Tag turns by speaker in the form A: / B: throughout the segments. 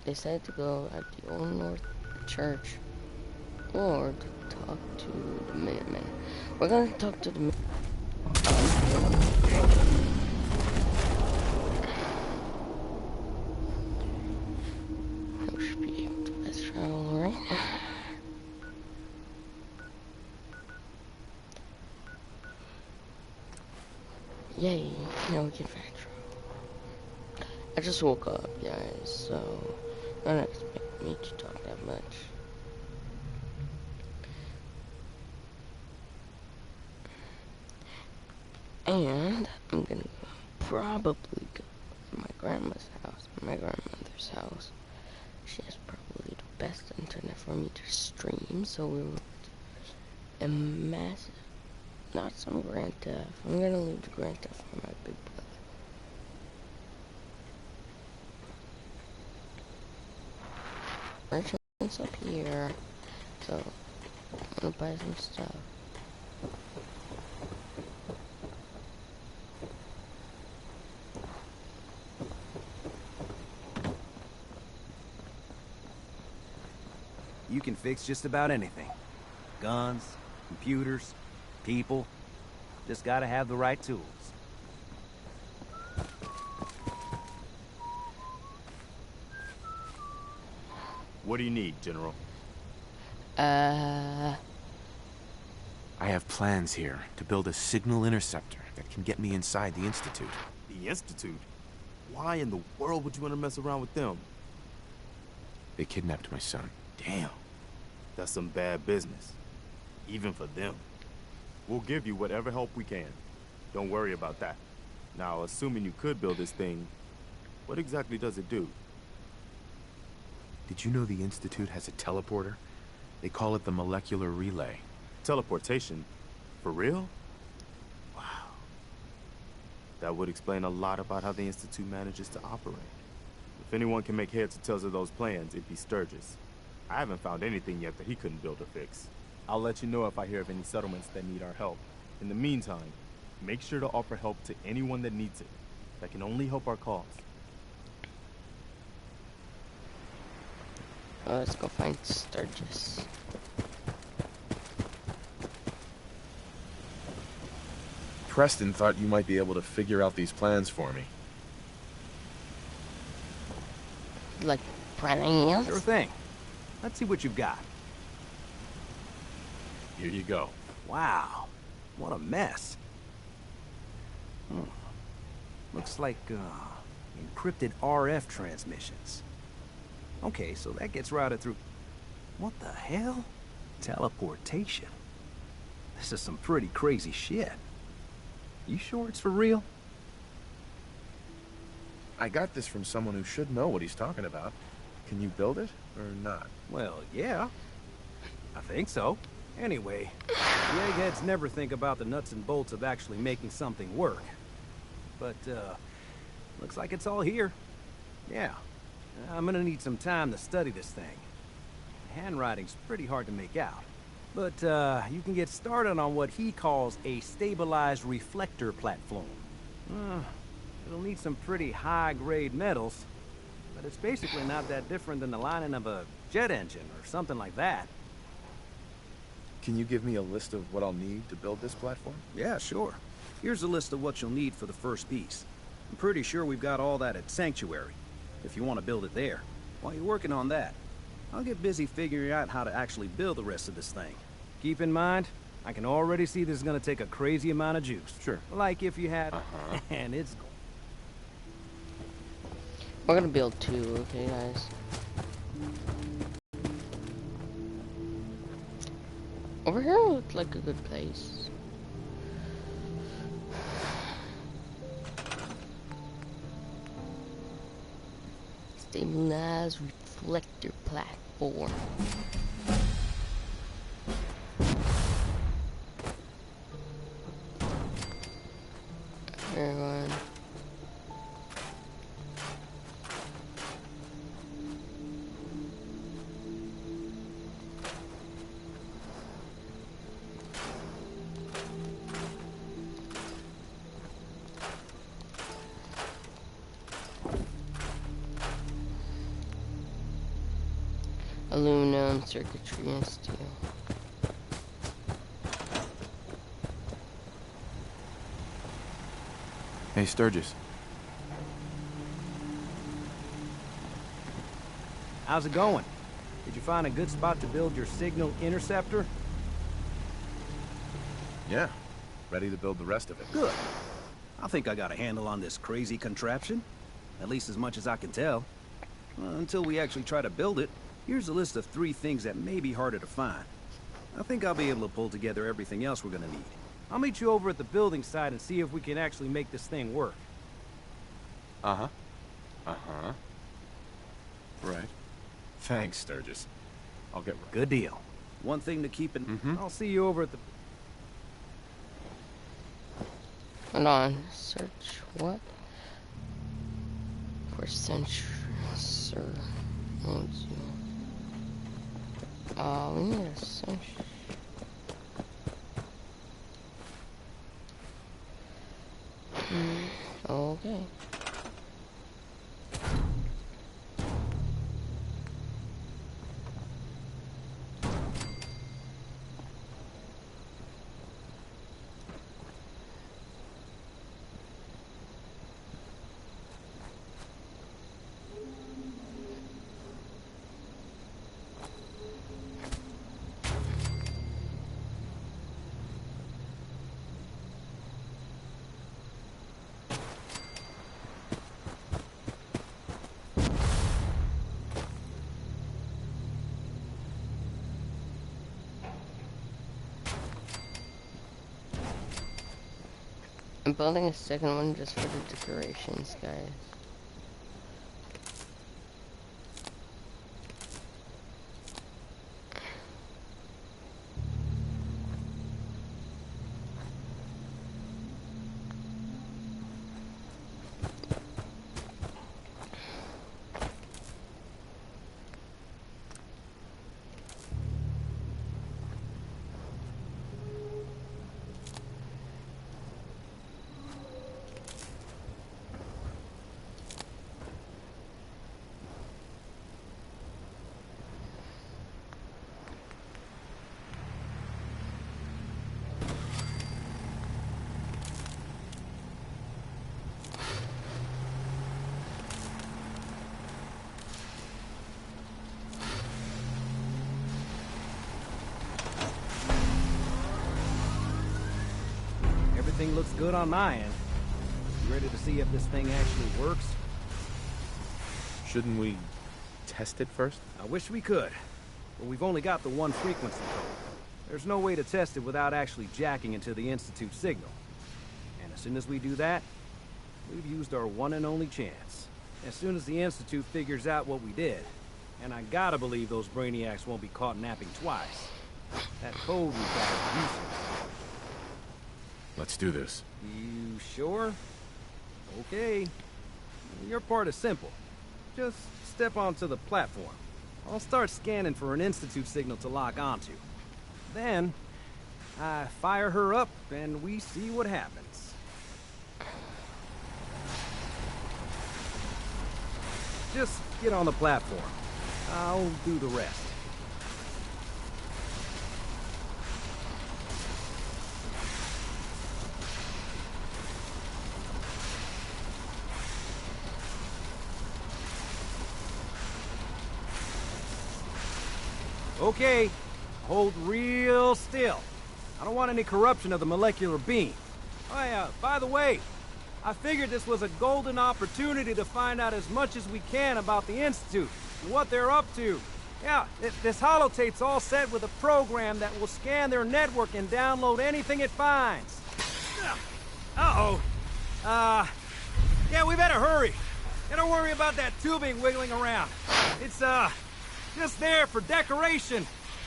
A: They decided to go at the Old North Church or to talk to the Minutemen. We're gonna talk to the we should be able to fast travel, right? Yay, now we can fast travel. I just woke up, guys, so don't expect me to talk that much. And I'm gonna probably go to my grandma's house, my grandmother's house. She has probably the best internet for me to stream, so we will a massive, not some Grand Theft. I'm gonna leave the Grand Theft for my big brother. Merchant's up here, so I'm gonna buy some stuff.
B: You can fix just about anything. Guns, computers, people. Just gotta have the right tools.
C: What do you need, General?
D: I have plans here to build a signal interceptor that can get me inside the Institute.
C: The Institute? Why in the world would you want to mess around with them?
D: They kidnapped my son.
C: Damn. That's some bad business. Even for them. We'll give you whatever help we can. Don't worry about that. Now, assuming you could build this thing, what exactly does it do?
D: Did you know the Institute has a teleporter? They call it the molecular relay.
C: Teleportation? For real? Wow. That would explain a lot about how the Institute manages to operate. If anyone can make heads or tails of those plans, it'd be Sturgis. I haven't found anything yet that he couldn't build or fix. I'll let you know if I hear of any settlements that need our help. In the meantime, make sure to offer help to anyone that needs it. That can only help our cause.
A: Let's go find Sturgis.
D: Preston thought you might be able to figure out these plans for me.
A: Like, plans?
B: Sure thing. Let's see what you've got.
D: Here you go.
B: Wow. What a mess. Looks like, encrypted RF transmissions. Okay, so that gets routed through... What the hell? Teleportation. This is some pretty crazy shit. You sure it's for real?
D: I got this from someone who should know what he's talking about. Can you build it, or not?
B: Well, yeah. I think so. Anyway, the eggheads never think about the nuts and bolts of actually making something work. But, looks like it's all here. Yeah. I'm gonna need some time to study this thing. The handwriting's pretty hard to make out. But, you can get started on what he calls a stabilized reflector platform. It'll need some pretty high-grade metals, but it's basically not that different than the lining of a jet engine or something like that.
D: Can you give me a list of what I'll need to build this platform?
B: Yeah, sure. Here's a list of what you'll need for the first piece. I'm pretty sure we've got all that at Sanctuary, if you want to build it there. While you're working on that, I'll get busy figuring out how to actually build the rest of this thing. Keep in mind, I can already see this is gonna take a crazy amount of juice.
D: Sure.
B: Like if you had... And it's...
A: We're gonna build two, okay, guys? Over here looked like a good place. Stabilized reflector platform. Everyone. aluminum, circuitry, and steel.
D: Hey, Sturgis.
B: How's it going? Did you find a good spot to build your signal interceptor?
D: Yeah. Ready to build the rest of it.
B: Good. I think I got a handle on this crazy contraption. At least as much as I can tell. Until we actually try to build it, here's a list of 3 things that may be harder to find. I think I'll be able to pull together everything else we're gonna need. I'll meet you over at the building site and see if we can actually make this thing work.
D: Uh-huh. Uh-huh. Right. Thanks, Sturgis. I'll get right.
B: Good deal. One thing to keep in... I'll see you over at the...
A: Hold on. Search what? For sensor. We need a sensor. Okay. I'm building a second one just for the decorations, guys.
B: Everything looks good on my end. You ready to see if this thing actually works?
D: Shouldn't we test it first?
B: I wish we could, but we've only got the one frequency code. There's no way to test it without actually jacking into the Institute signal. And as soon as we do that, we've used our one and only chance. As soon as the Institute figures out what we did, and I gotta believe those brainiacs won't be caught napping twice. That code we've got is useless.
D: Let's do this.
B: You sure? Okay. Your part is simple. Just step onto the platform. I'll start scanning for an Institute signal to lock onto. Then, I fire her up and we see what happens. Just get on the platform. I'll do the rest. Okay, hold real still. I don't want any corruption of the molecular beam. Oh yeah, by the way, I figured this was a golden opportunity to find out as much as we can about the Institute and what they're up to. Yeah, this holotape's all set with a program that will scan their network and download anything it finds. Uh-oh. Yeah, we better hurry. And don't worry about that tubing wiggling around. It's, just there for decoration.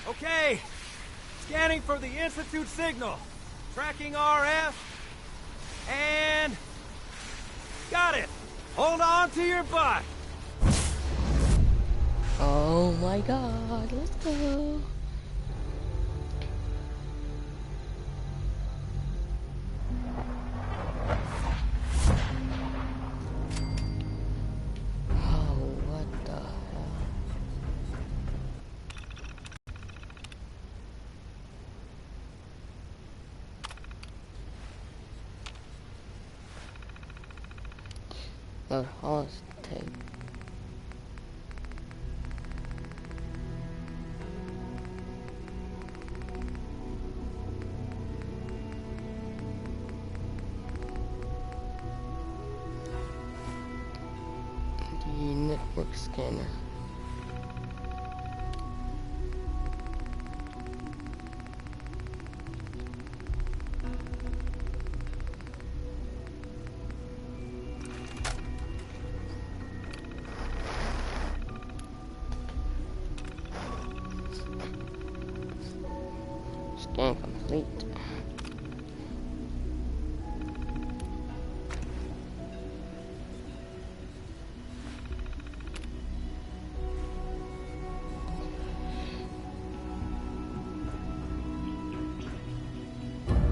B: Okay. Scanning for the Institute signal. Tracking RF. And... got it. Hold on to your butt.
A: Oh my god, let's go. The horse tape. The network scanner. Scan complete.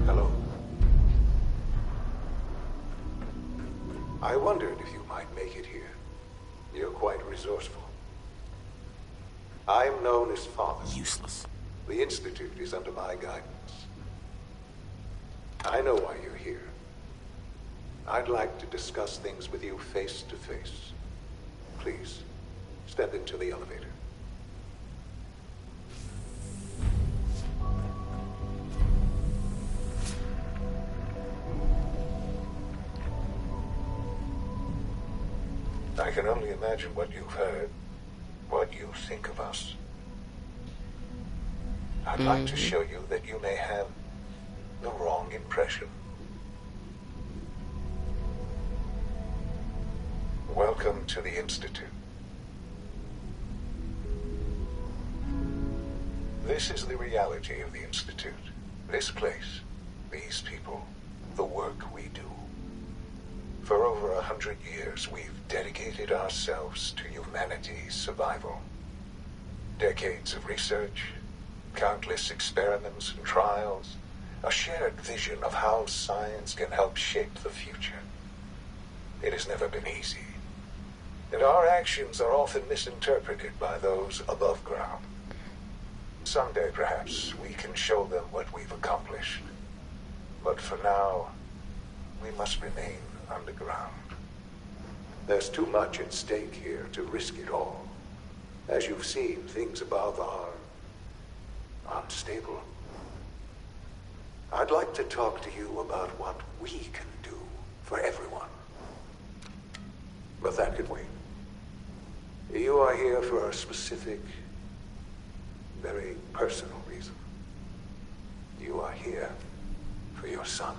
E: Hello. I wondered if you might make it here. You're quite resourceful. I'm known as Father.
D: Useless.
E: The Institute is under my guidance. I know why you're here. I'd like to discuss things with you face to face. Please, step into the elevator. I can only imagine what you've heard, what you think of us. I'd like to show you that you may have the wrong impression. Welcome to the Institute. This is the reality of the Institute. This place, these people, the work we do. For over 100 years, we've dedicated ourselves to humanity's survival. Decades of research, countless experiments and trials, a shared vision of how science can help shape the future. It has never been easy, and our actions are often misinterpreted by those above ground. Someday, perhaps, we can show them what we've accomplished. But for now, we must remain underground. There's too much at stake here to risk it all. As you've seen, things above are unstable. I'd like to talk to you about what we can do for everyone. But that can wait. You are here for a specific, very personal reason. You are here for your son.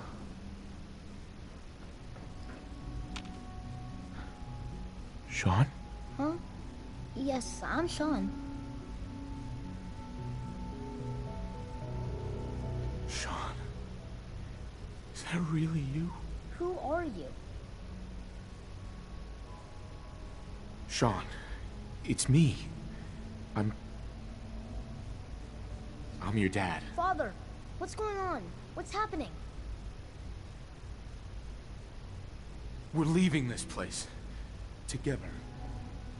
D: Sean?
F: Huh? Yes, I'm Sean.
D: Sean? Is that really you?
F: Who are you?
D: Sean, it's me. I'm your dad.
F: Father, what's going on? What's happening?
D: We're leaving this place. Together.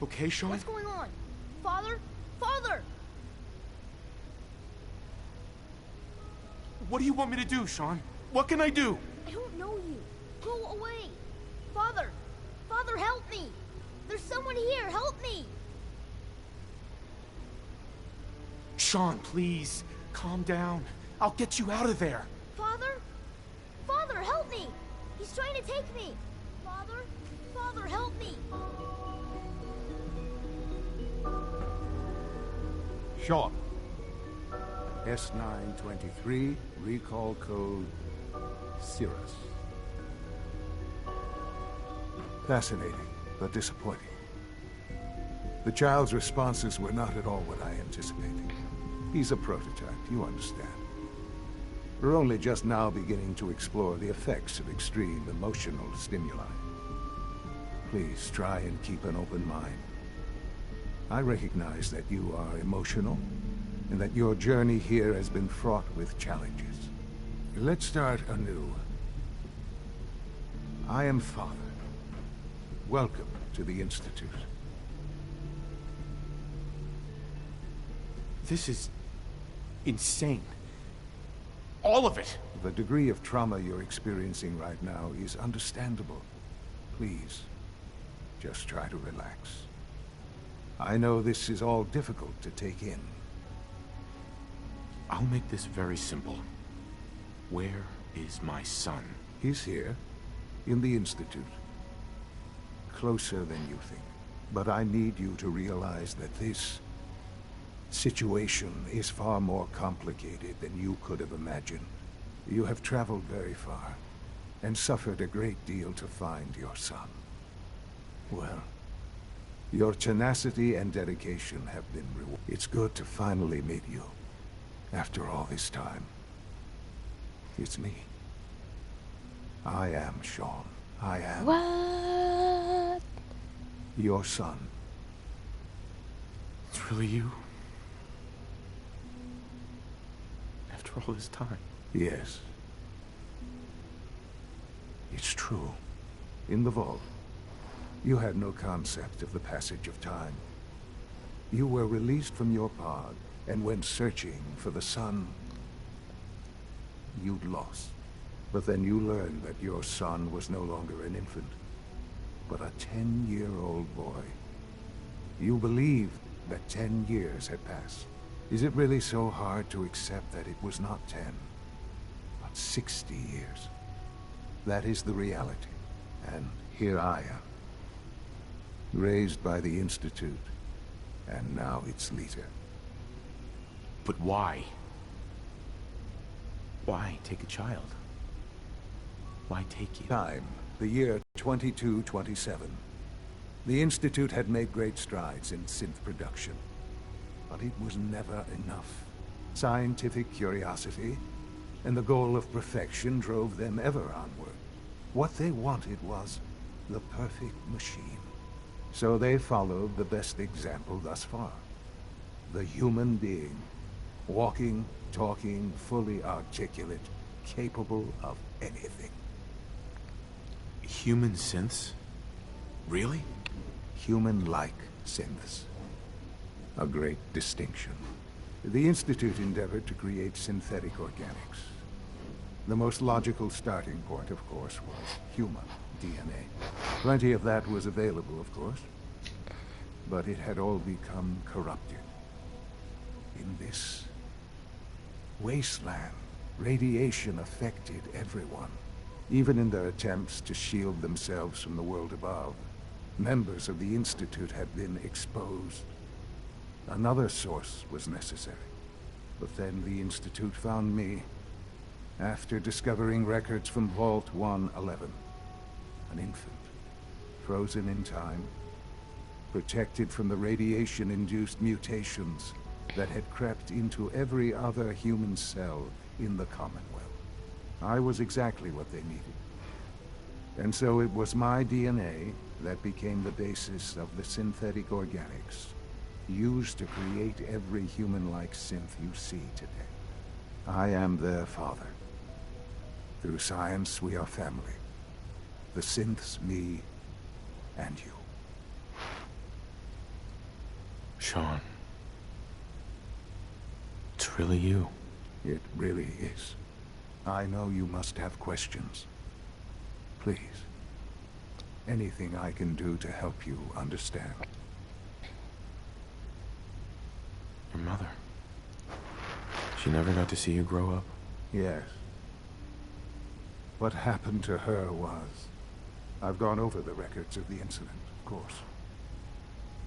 D: Okay, Sean?
F: What's going on? Father? Father!
D: What do you want me to do, Sean? What can I do?
F: I don't know you. Go away. Father! Father, help me! There's someone here. Help me!
D: Sean, please. Calm down. I'll get you out of there.
F: Father? Father, help me! He's trying to take me! Father? Father, help me!
G: Sean. S923, recall code Cirrus. Fascinating, but disappointing. The child's responses were not at all what I anticipated. He's a prototype, you understand. We're only just now beginning to explore the effects of extreme emotional stimuli. Please try and keep an open mind. I recognize that you are emotional, and that your journey here has been fraught with challenges. Let's start anew. I am Father. Welcome to the Institute.
D: This is insane. All of it.
G: The degree of trauma you're experiencing right now is understandable. Please, Just try to relax. I know this is all difficult to take in.
D: I'll make this very simple. Where is my son?
G: He's here, in the Institute. Closer than you think. But I need you to realize that this situation is far more complicated than you could have imagined. You have traveled very far, and suffered a great deal to find your son. Well, your tenacity and dedication have been rewarded. It's good to finally meet you, after all this time. It's me. I am Sean. I am...
A: What?
G: Your son.
D: It's really you? After all this time?
G: Yes. It's true. In the vault, you had no concept of the passage of time. You were released from your pod and went searching for the son you'd lost. But then you learned that your son was no longer an infant, but a 10-year-old boy. You believed that 10 years had passed. Is it really so hard to accept that it was not 10, but 60 years? That is the reality, and here I am, raised by the Institute, and now its leader.
D: But why? Why take a child? Why take you?
G: Time, the year 2227. The Institute had made great strides in synth production, but it was never enough. Scientific curiosity and the goal of perfection drove them ever onward. What they wanted was the perfect machine. So they followed the best example thus far. The human being. Walking, talking, fully articulate, capable of anything.
D: Human synths? Really?
G: Human-like synths. A great distinction. The Institute endeavored to create synthetic organics. The most logical starting point, of course, was human DNA. Plenty of that was available, of course. But it had all become corrupted. In this wasteland, radiation affected everyone. Even in their attempts to shield themselves from the world above, members of the Institute had been exposed. Another source was necessary. But then the Institute found me, after discovering records from Vault 111. An infant, frozen in time, protected from the radiation-induced mutations that had crept into every other human cell in the Commonwealth. I was exactly what they needed. And so it was my DNA that became the basis of the synthetic organics, used to create every human-like synth you see today. I am their father. Through science, we are family. The synths, me, and you.
D: Sean. It's really you.
G: It really is. I know you must have questions. Please. Anything I can do to help you understand.
D: Your mother. She never got to see you grow up?
G: Yes. What happened to her was... I've gone over the records of the incident, of course.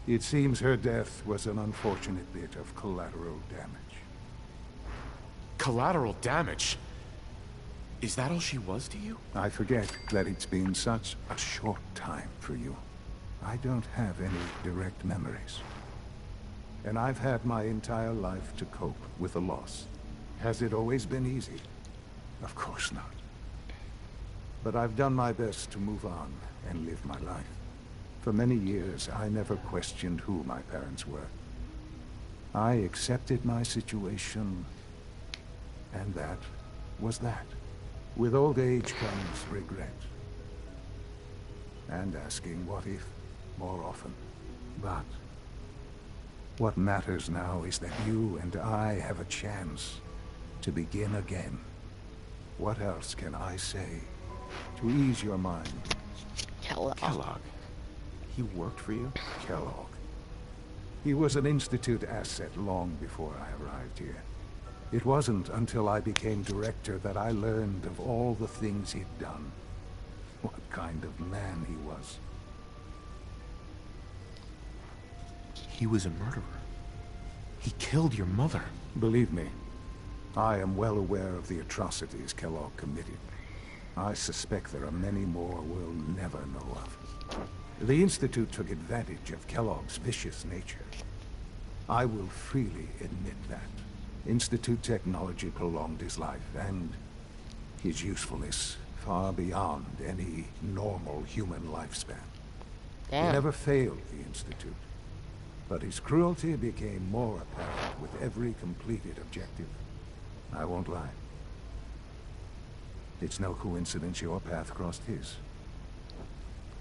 G: It seems her death was an unfortunate bit of collateral damage.
D: Collateral damage? Is that all she was to you?
G: I forget that it's been such a short time for you. I don't have any direct memories. And I've had my entire life to cope with the loss. Has it always been easy? Of course not. But I've done my best to move on and live my life. For many years, I never questioned who my parents were. I accepted my situation, and that was that. With old age comes regret. And asking what if more often. But what matters now is that you and I have a chance to begin again. What else can I say to ease your mind?
A: Kellogg.
D: Kellogg. He worked for you?
G: Kellogg. He was an Institute asset long before I arrived here. It wasn't until I became director that I learned of all the things he'd done. What kind of man he was.
D: He was a murderer. He killed your mother.
G: Believe me, I am well aware of the atrocities Kellogg committed. I suspect there are many more we'll never know of. The Institute took advantage of Kellogg's vicious nature. I will freely admit that. Institute technology prolonged his life, and his usefulness far beyond any normal human lifespan. He
A: Damn.
G: never failed the Institute, but his cruelty became more apparent with every completed objective. I won't lie. It's no coincidence your path crossed his.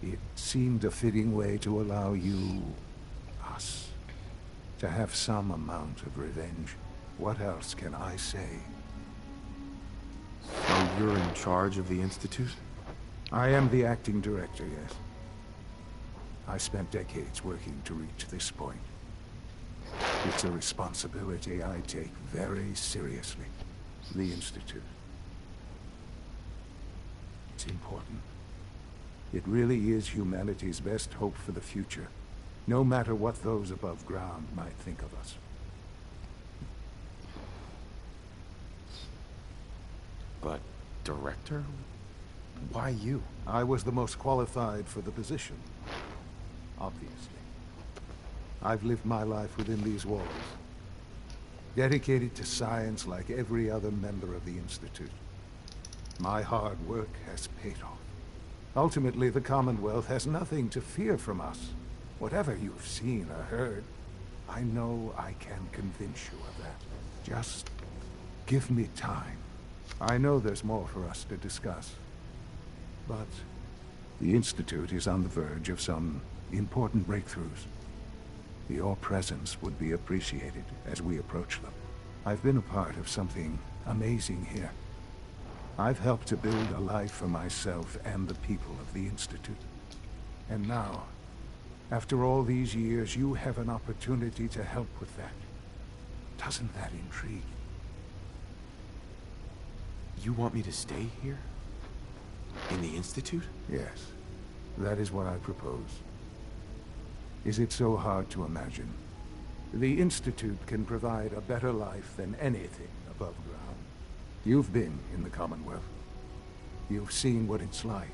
G: It seemed a fitting way to allow you, us, to have some amount of revenge. What else can I say?
D: So you're in charge of the Institute?
G: I am the acting director, yes. I spent decades working to reach this point. It's a responsibility I take very seriously. The Institute. It's important. It really is humanity's best hope for the future, no matter what those above ground might think of us.
D: But, director? Why you?
G: I was the most qualified for the position, obviously. I've lived my life within these walls, dedicated to science like every other member of the Institute. My hard work has paid off. Ultimately, the Commonwealth has nothing to fear from us. Whatever you've seen or heard, I know I can convince you of that. Just give me time. I know there's more for us to discuss. But the Institute is on the verge of some important breakthroughs. Your presence would be appreciated as we approach them. I've been a part of something amazing here. I've helped to build a life for myself and the people of the Institute. And now, after all these years, you have an opportunity to help with that. Doesn't that intrigue?
D: You want me to stay here? In the Institute?
G: Yes, that is what I propose. Is it so hard to imagine? The Institute can provide a better life than anything above ground. You've been in the Commonwealth. You've seen what it's like.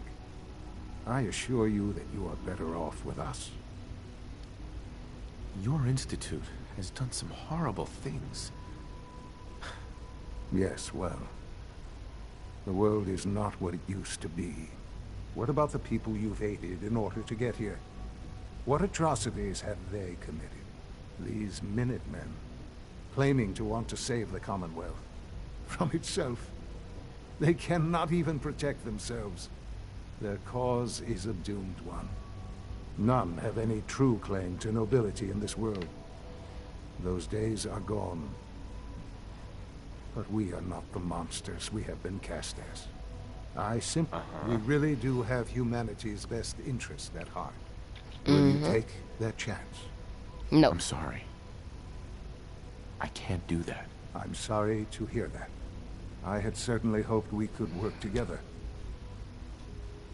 G: I assure you that you are better off with us.
D: Your Institute has done some horrible things.
G: Yes, well, the world is not what it used to be. What about the people you've aided in order to get here? What atrocities have they committed? These Minutemen, claiming to want to save the Commonwealth from itself. They cannot even protect themselves. Their cause is a doomed one. None have any true claim to nobility in this world. Those days are gone. But we are not the monsters we have been cast as. We really do have humanity's best interest at heart. Will you take that chance?
A: No.
D: I'm sorry. I can't do that.
G: I'm sorry to hear that. I had certainly hoped we could work together.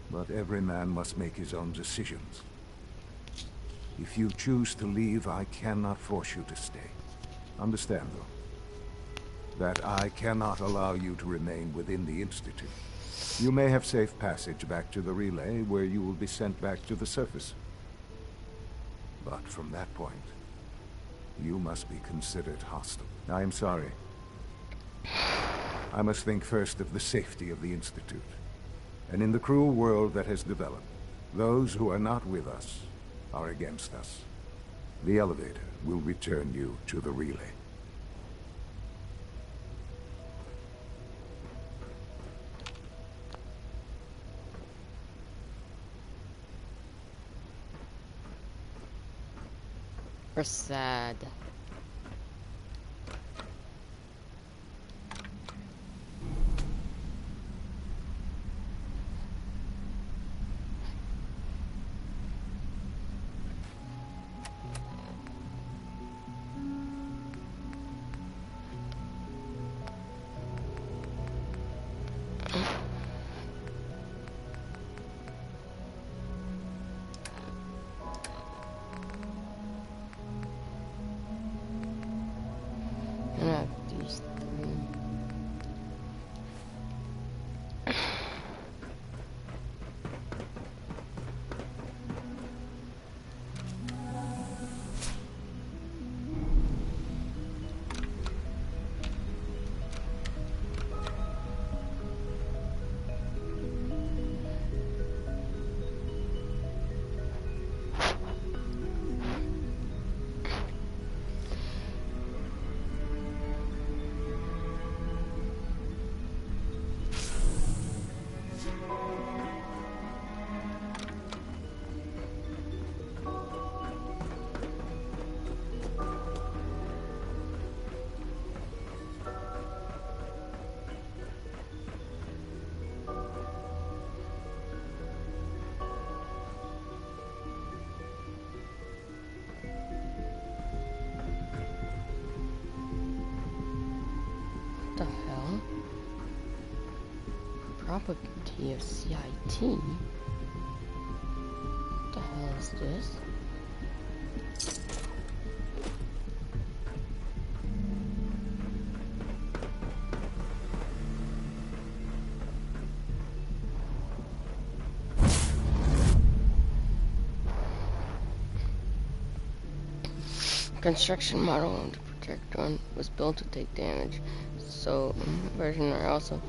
G: But every man must make his own decisions. If you choose to leave, I cannot force you to stay. Understand, though, that I cannot allow you to remain within the Institute. You may have safe passage back to the relay, where you will be sent back to the surface. But from that point, you must be considered hostile. I am sorry. I must think first of the safety of the Institute. And in the cruel world that has developed, those who are not with us are against us. The elevator will return you to the relay.
A: We're sad. Probability of CIT. What the hell is this? Construction model of the projectile was built to take damage, so versions are also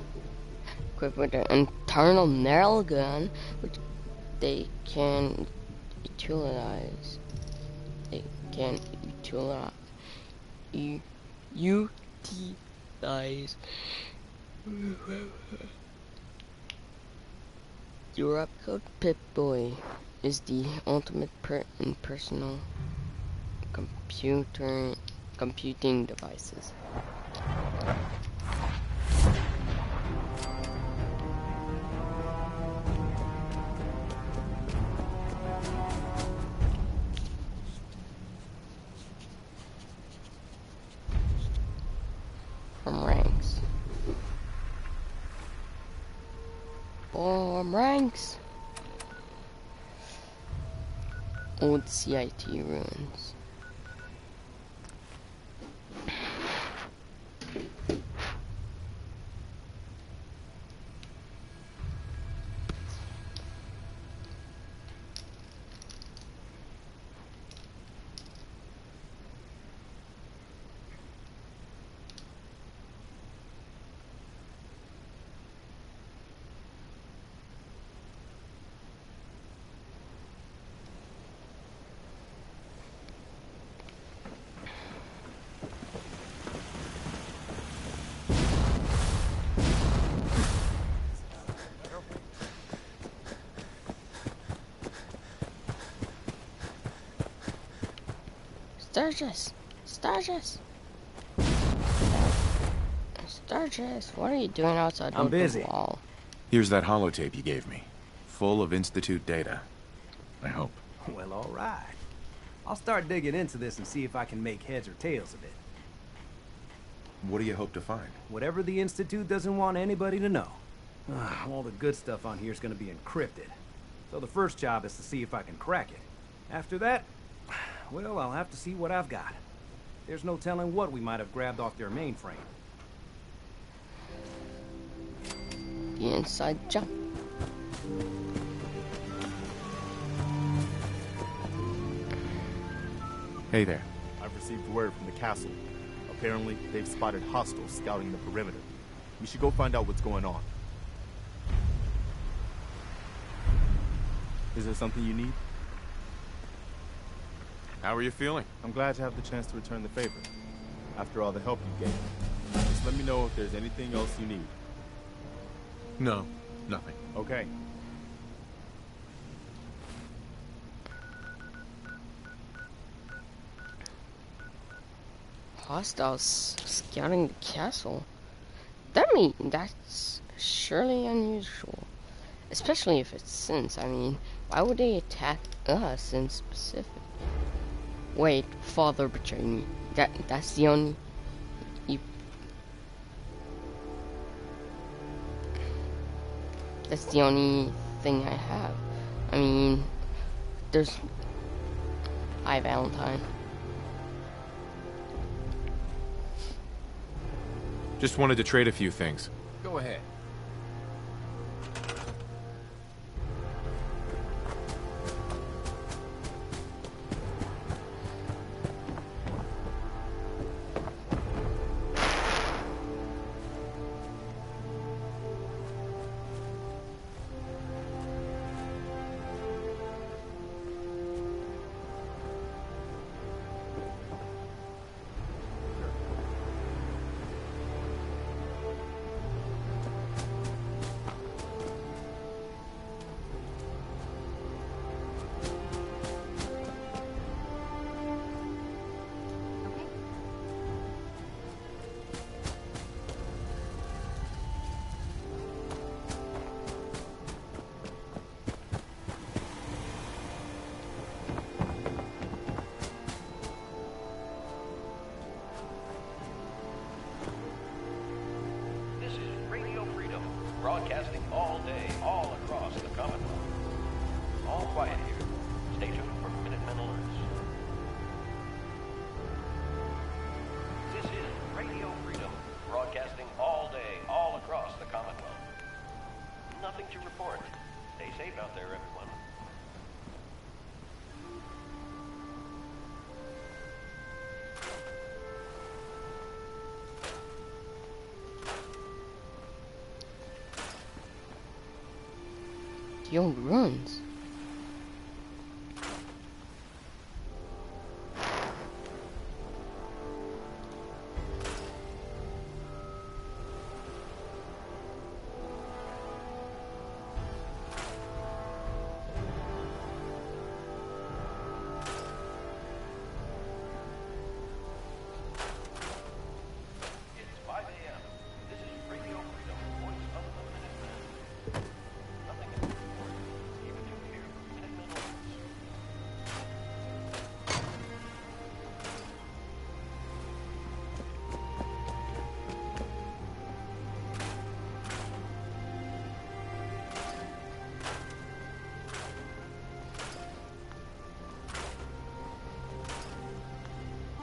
A: equipped with an internal nail gun, which they can utilize. They can utilize. Europcode Pip-Boy is the ultimate personal computing devices. From ranks. From ranks. Old CIT ruins. Sturgis, what are you doing outside
B: I'm
A: of the
B: busy.
A: wall?
D: Here's that holotape you gave me. Full of Institute data. I hope.
B: Well, all right. I'll start digging into this and see if I can make heads or tails of it.
D: What do you hope to find?
B: Whatever the Institute doesn't want anybody to know. All the good stuff on here is going to be encrypted. So the first job is to see if I can crack it. After that, well, I'll have to see what I've got. There's no telling what we might have grabbed off their mainframe.
A: The inside jump.
D: Hey there.
C: I've received word from the castle. Apparently, they've spotted hostiles scouting the perimeter. We should go find out what's going on. Is there something you need?
D: How are you feeling?
C: I'm glad to have the chance to return the favor. After all the help you gave. Just let me know if there's anything else you need.
D: No, nothing.
C: Okay.
A: Hostiles scouting the castle. That's surely unusual. Especially if it's Sins. I mean, why would they attack us in specific? Wait, Father betrayed me. That's the only... That's the only thing I have. I mean, there's... Hi, Valentine.
D: Just wanted to trade a few things.
H: Go ahead. there, everyone.
A: The old runs.
H: It's 5 a.m. This is Radio Freedom, voice of the Minutemen. Nothing is important. Even you hear the Minutemen orders.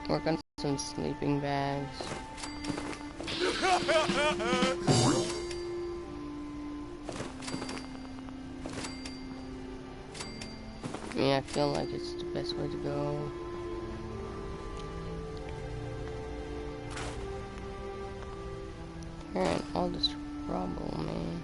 A: Work on some sleeping bags. Yeah, I feel like it's the best way to go. Hearing all this trouble, man.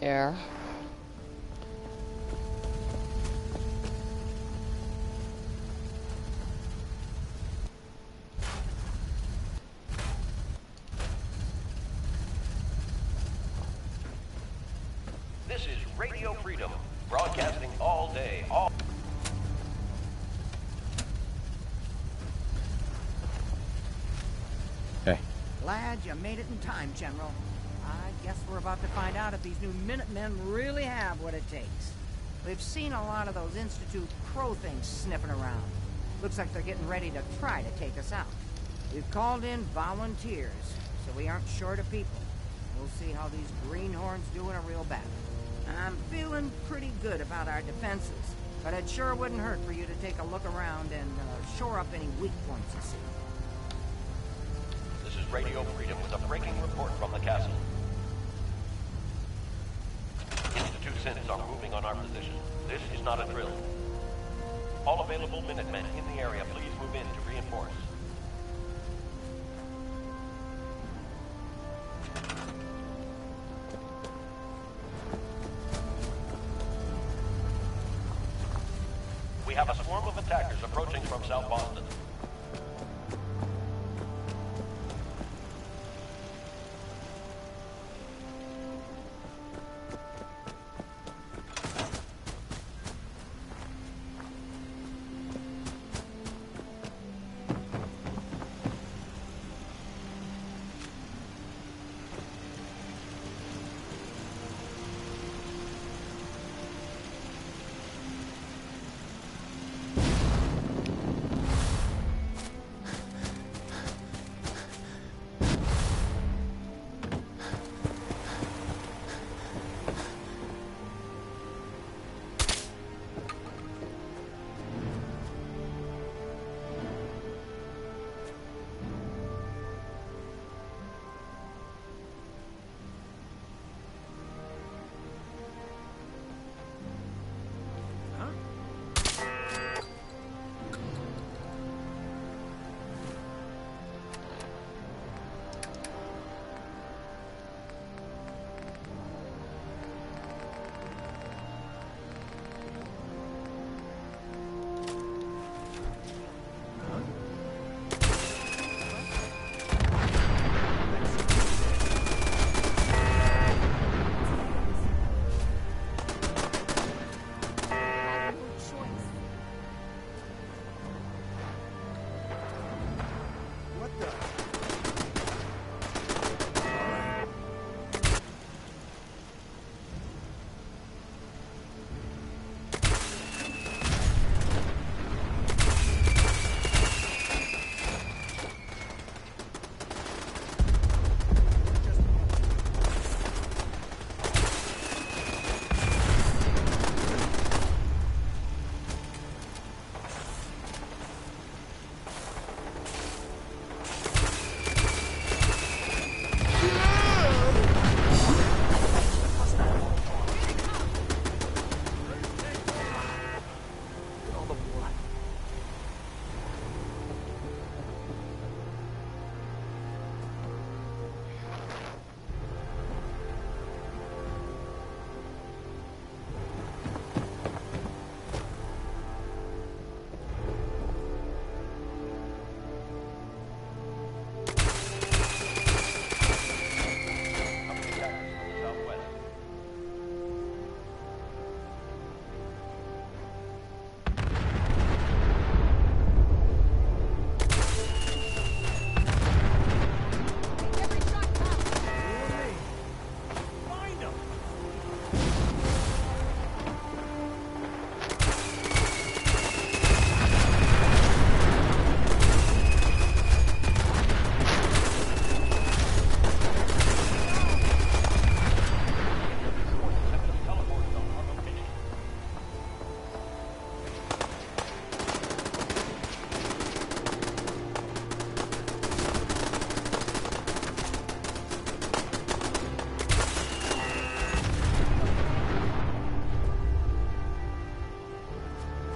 A: There.
H: This is Radio Freedom, broadcasting all day, all...
D: Hey.
I: Glad you made it in time, General. I guess we're about to find out if these new Minutemen really have what it takes. We've seen a lot of those Institute Crow things sniffing around. Looks like they're getting ready to try to take us out. We've called in volunteers, so we aren't short of people. We'll see how these greenhorns do in a real battle. I'm feeling pretty good about our defenses, but it sure wouldn't hurt for you to take a look around and shore up any weak points you see.
H: This is Radio Freedom with a breaking report from the castle. Institute synths are moving on our position. This is not a drill. All available Minutemen in the area, please move in to reinforce. We have a swarm of attackers approaching from South Boston.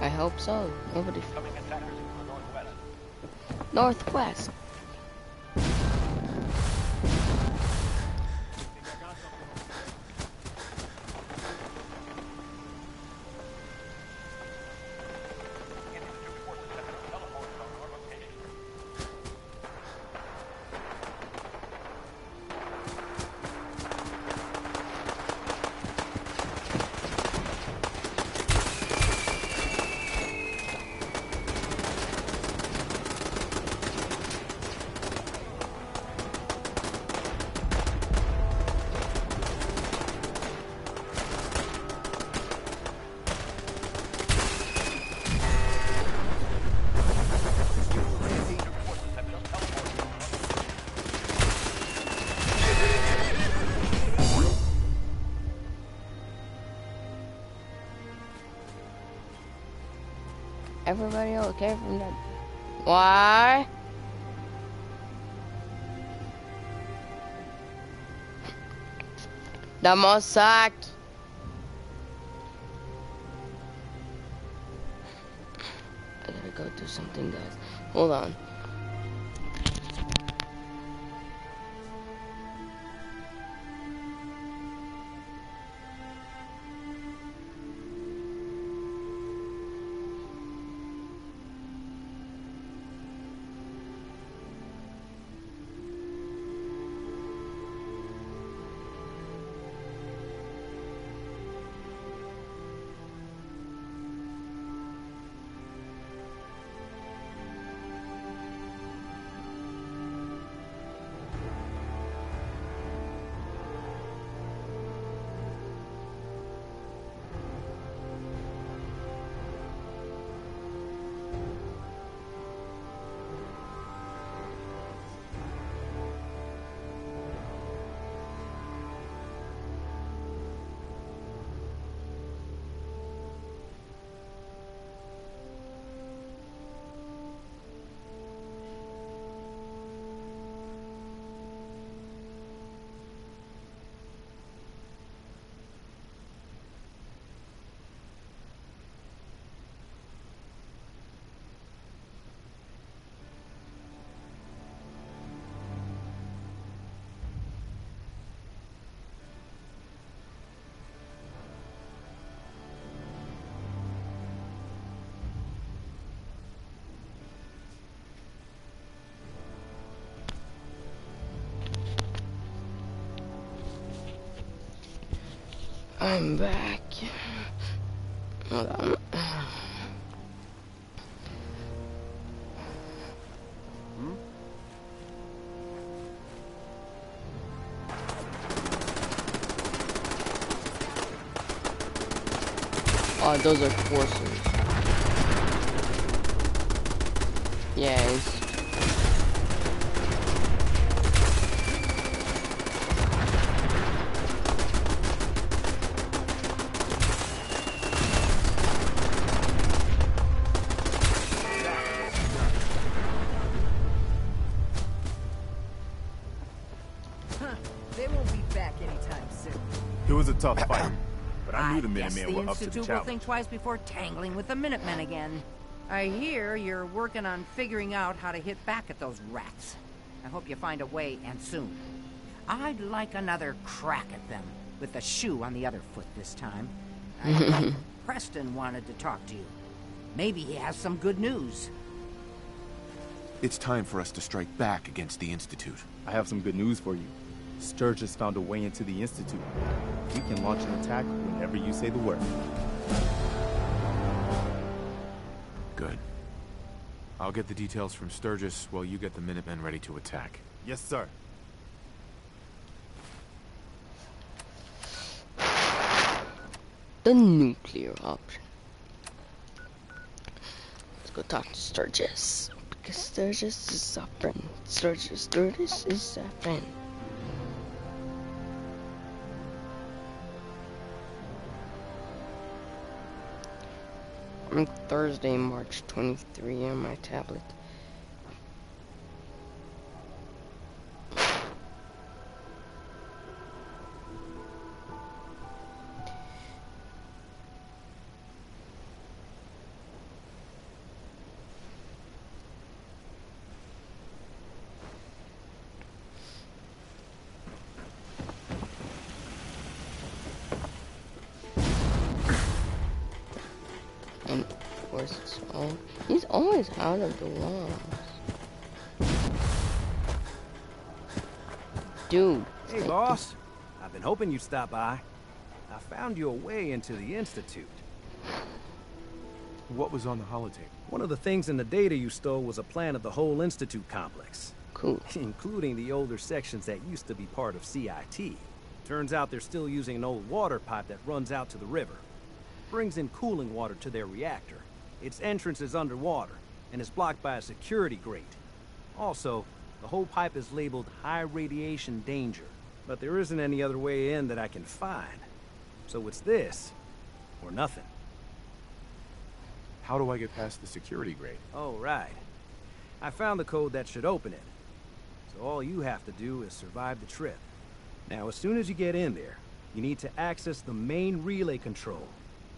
A: I hope so. Nobody.
H: Coming attackers into the northwest.
A: Northwest.
H: Institute reports a second teleported on your location.
A: Everybody okay from that? Why? That must sucked. I gotta go do something, guys. Hold on. I'm back. Hold on. Oh, those are forcers. Yes.
I: They won't be back anytime soon.
C: It was a tough fight, but I knew the
I: guess
C: Minutemen were up to the
I: Institute will
C: challenge.
I: think twice before tangling with the Minutemen again. I hear you're working on figuring out how to hit back at those rats. I hope you find a way, and soon. I'd like another crack at them, with the shoe on the other foot this time. I think Preston wanted to talk to you. Maybe he has some good news.
D: It's time for us to strike back against the Institute.
C: I have some good news for you. Sturgis found a way into the Institute. We can launch an attack whenever you say the word.
D: Good. I'll get the details from Sturgis while you get the Minutemen ready to attack.
C: Yes, sir.
A: The nuclear option. Let's go talk to Sturgis. Because Sturgis is our friend. Sturgis is our friend. On Thursday, March 23 on my tablet. And of course, he's always out of the walls. Dude.
B: Hey, boss. I've been hoping you'd stop by. I found you a way into the Institute.
D: What was on the holotape?
B: One of the things in the data you stole was a plan of the whole Institute complex.
A: Cool.
B: Including the older sections that used to be part of CIT. Turns out they're still using an old water pipe that runs out to the river. Brings in cooling water to their reactor. Its entrance is underwater, and is blocked by a security grate. Also, the whole pipe is labeled high radiation danger, but there isn't any other way in that I can find. So it's this, or nothing.
D: How do I get past the security grate?
B: Oh, right. I found the code that should open it. So all you have to do is survive the trip. Now, as soon as you get in there, you need to access the main relay control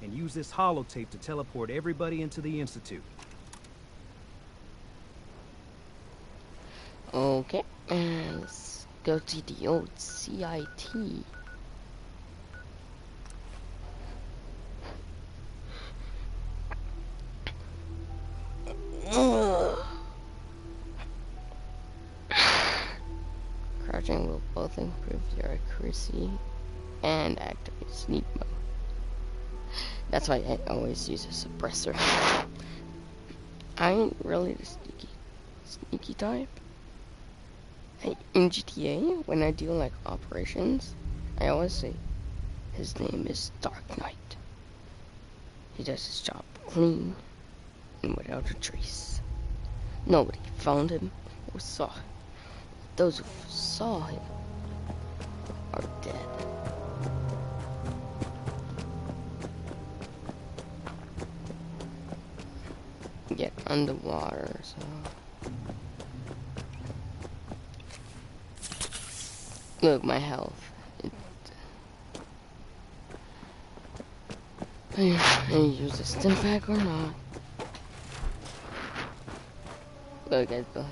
B: and use this holotape to teleport everybody into the Institute.
A: Okay, and let's go to the old CIT. Crouching will both improve your accuracy and activate sneak mode. That's why I always use a suppressor. I ain't really the sneaky type. In GTA, when I do like operations, I always say his name is Dark Knight. He does his job clean and without a trace. Nobody found him or saw him. Those who saw him are dead. Get underwater, so... Look, my health. I use a stim pack or not. Look at the...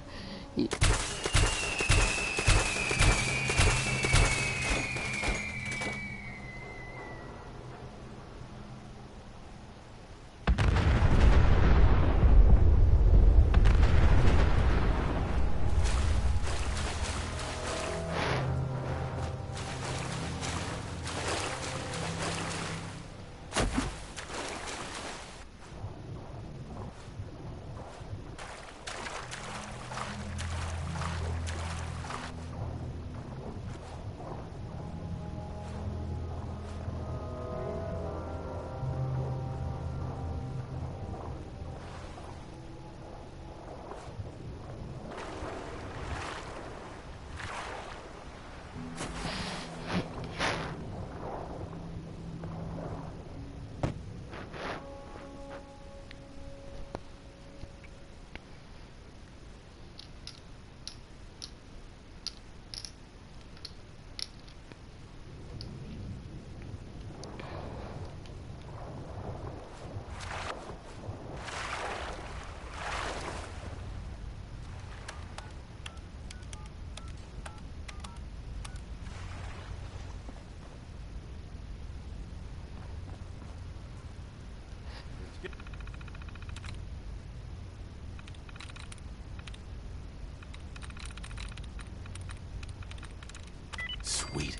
D: Sweet.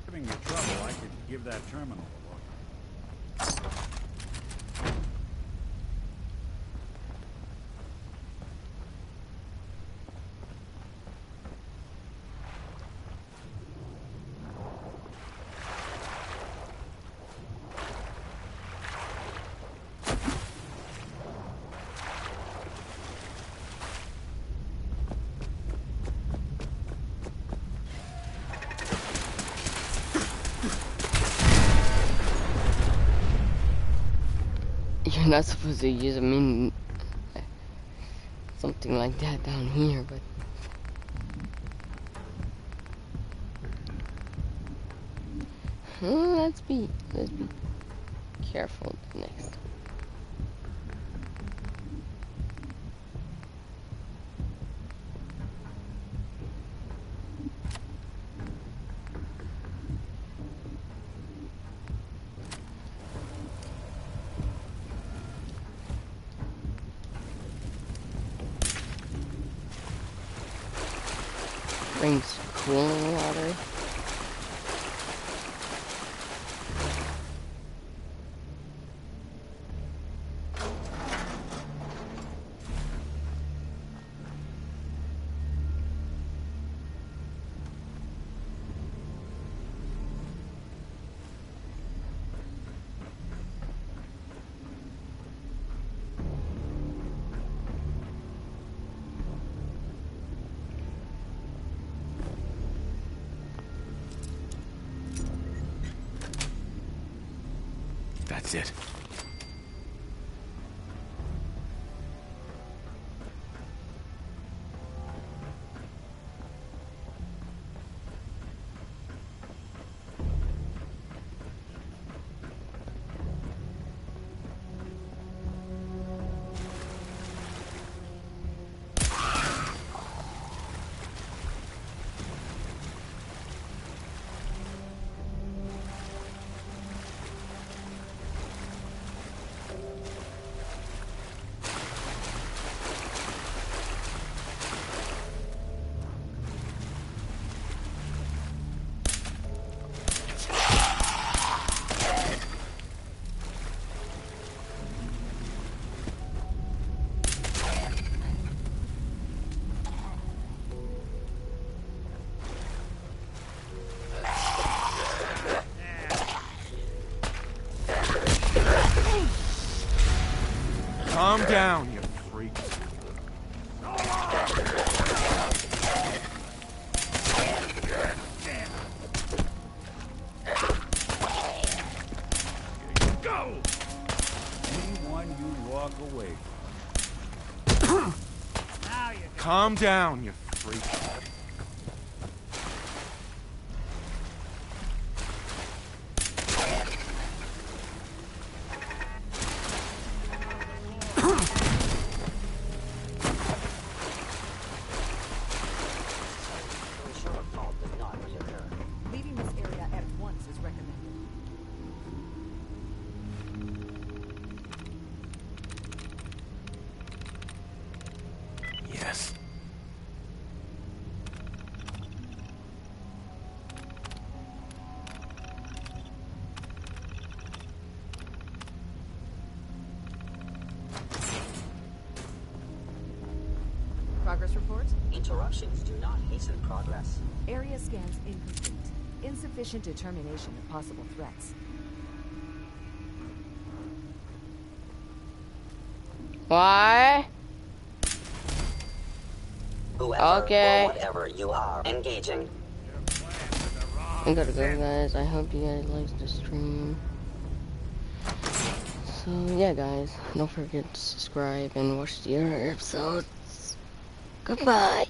J: Giving you trouble, I could give that terminal a look.
A: You're not supposed to use something like that down here, but let's be careful next time. drinks cooling water.
D: That's it. Calm down, you freak.
J: Go! Anyone you walk away
D: Calm down, you freak.
K: Leaving this area at once is recommended.
D: Yes.
K: Progress reports?
L: Interruptions do not hasten progress.
K: Area scans incomplete. Insufficient determination of possible threats.
A: Why?
L: Whoever
A: Okay.
L: or whatever you are, engaging.
A: I gotta go, guys. I hope you guys liked the stream. So, yeah, guys. Don't forget to subscribe and watch the other episodes. Goodbye.